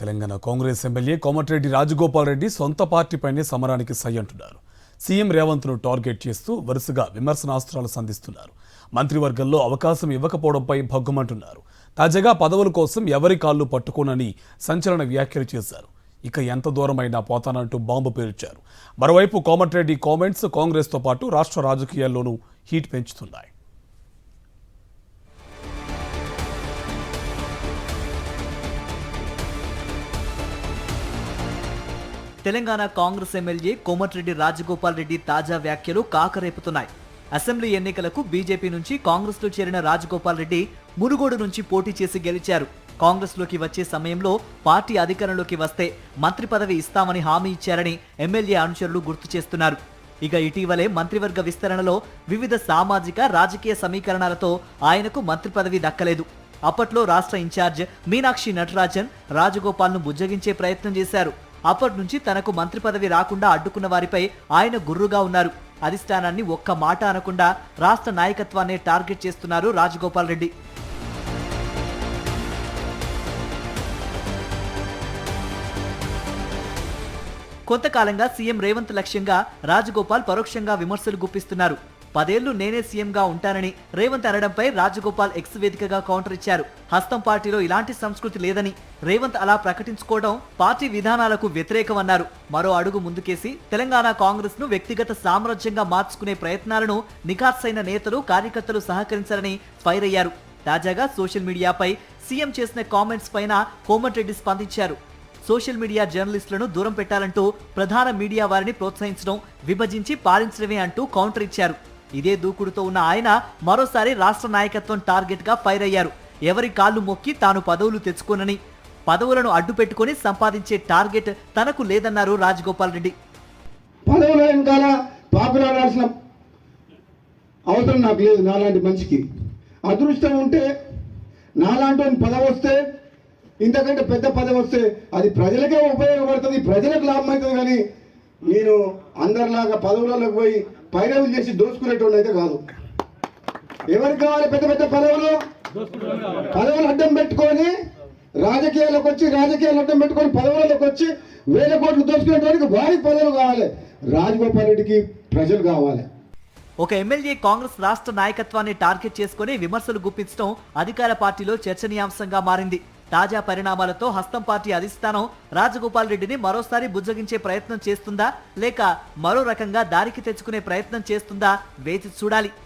Telangana Congress MLA Komatireddy Rajagopal Reddy సొంత పార్టీపైనే సమరానికి సై అంటున్నారు. సీఎం రేవంత్ను టార్గెట్ చేస్తూ వరుసగా విమర్శనాస్త్రాలు సంధిస్తున్నారు. మంత్రివర్గంలో అవకాశం ఇవ్వకపోవడంపై భగ్గుమంటున్నారు. తాజాగా పదవుల కోసం ఎవరి కాళ్ళు పట్టుకోనని సంచలన వ్యాఖ్యలు చేశారు. ఇక ఎంత దూరమైనా పోతానంటూ బాంబు పేల్చారు. మరోవైపు కోమటిరెడ్డి కామెంట్స్ కాంగ్రెస్తో పాటు రాష్ట్ర రాజకీయాల్లోనూ హీట్ పెంచుతున్నాయి. తెలంగాణ కాంగ్రెస్ ఎమ్మెల్యే కోమటిరెడ్డి రాజగోపాల్ రెడ్డి తాజా వ్యాఖ్యలు కాకరేపుతున్నాయి. అసెంబ్లీ ఎన్నికలకు బీజేపీ నుంచి కాంగ్రెస్లో చేరిన రాజగోపాల్ రెడ్డి మునుగోడు నుంచి పోటీ చేసి గెలిచారు. కాంగ్రెస్లోకి వచ్చే సమయంలో పార్టీ అధికారంలోకి వస్తే మంత్రి పదవి ఇస్తామని హామీ ఇచ్చారని ఎమ్మెల్యే అనుచరులు గుర్తు చేస్తున్నారు. ఇక ఇటీవలే మంత్రివర్గ విస్తరణలో వివిధ సామాజిక రాజకీయ సమీకరణాలతో ఆయనకు మంత్రి పదవి దక్కలేదు. అప్పట్లో రాష్ట్ర ఇన్ఛార్జ్ మీనాక్షి నటరాజన్ రాజగోపాల్ను బుజ్జగించే ప్రయత్నం చేశారు. అప్పటి నుంచి తనకు మంత్రి పదవి రాకుండా అడ్డుకున్న వారిపై ఆయన గుర్రుగా ఉన్నారు. అధిష్టానాన్ని ఒక్క మాట అనకుండా రాష్ట్ర నాయకత్వాన్ని టార్గెట్ చేస్తున్నారు రాజగోపాల్ రెడ్డి. కొంతకాలంగా సీఎం రేవంత్ లక్ష్యంగా రాజగోపాల్ పరోక్షంగా విమర్శలు గుప్పిస్తున్నారు. 10 ఏళ్లు నేనే సీఎంగా ఉంటానని రేవంత్ అనడంపై రాజగోపాల్ ఎక్స్ వేదికగా కౌంటర్ ఇచ్చారు. హస్తం పార్టీలో ఇలాంటి సంస్కృతి లేదని, రేవంత్ అలా ప్రకటించుకోవడం పార్టీ విధానాలకు వ్యతిరేకమన్నారు. మరో అడుగు ముందుకేసి తెలంగాణ కాంగ్రెస్ ను వ్యక్తిగత సామ్రాజ్యంగా మార్చుకునే ప్రయత్నాలను నిఖార్సైన నేతలు కార్యకర్తలు సహకరించారని ఫైర్ అయ్యారు. తాజాగా సోషల్ మీడియాపై సీఎం చేసిన కామెంట్స్ పైన కోమటిరెడ్డి స్పందించారు. సోషల్ మీడియా జర్నలిస్టులను దూరం పెట్టాలంటూ ప్రధాన మీడియా వారిని ప్రోత్సహించడం, విభజించి పాలించడమే అంటూ కౌంటర్ ఇచ్చారు. ఇదే దూకుడుతో ఉన్న ఆయన మరోసారి రాష్ట్ర నాయకత్వం టార్గెట్ గా ఫైర్ అయ్యారు. ఎవరి కాళ్ళు మొక్కి తాను పదవులు తెచ్చుకోనని, పదవులను అడ్డు పెట్టుకుని సంపాదించే టార్గెట్ తనకు లేదన్నారు రాజగోపాల్ రెడ్డి. పదవుల వెనకాల పాపులాడాల్సిన అవసరం నాకు లేదు. నాలాంటి మనిషికి అదృష్టం ఉంటే, నాలాంటి పదవి వస్తే, ఇంతకంటే పెద్ద పదవి వస్తే అది ప్రజలకే ఉపయోగపడుతుంది, ప్రజలకు లాభం అవుతుంది. కానీ నేను అందరిలాగా పదవులకు పోయి పైరవులు చేసి దోసుకునేటోడు అయితే కాదు. ఎవరికి కావాలి పెద్ద పెద్ద పదవులు? పదవులు అడ్డం పెట్టుకొని రాజకీయాలకు వచ్చి, రాజకీయాలు అడ్డం పెట్టుకొని పదవులకు వచ్చి వేల కోట్లు దోసుకునేటోడికి వారికి పదవులు కావాలి. రాజగోపాల్ రెడ్డికి ప్రజలు కావాలి. ఒక ఎమ్మెల్యే కాంగ్రెస్ రాష్ట్ర నాయకత్వాన్ని టార్గెట్ చేసుకుని విమర్శలు గుప్పించడం అధికార పార్టీలో చర్చనీయాంశంగా మారింది. తాజా పరిణామాలతో హస్తం పార్టీ అధిష్టానం రాజగోపాల్ రెడ్డిని మరోసారి బుజ్జగించే ప్రయత్నం చేస్తుందా, లేక మరో రకంగా దారికి తెచ్చుకునే ప్రయత్నం చేస్తుందా వేచి చూడాలి.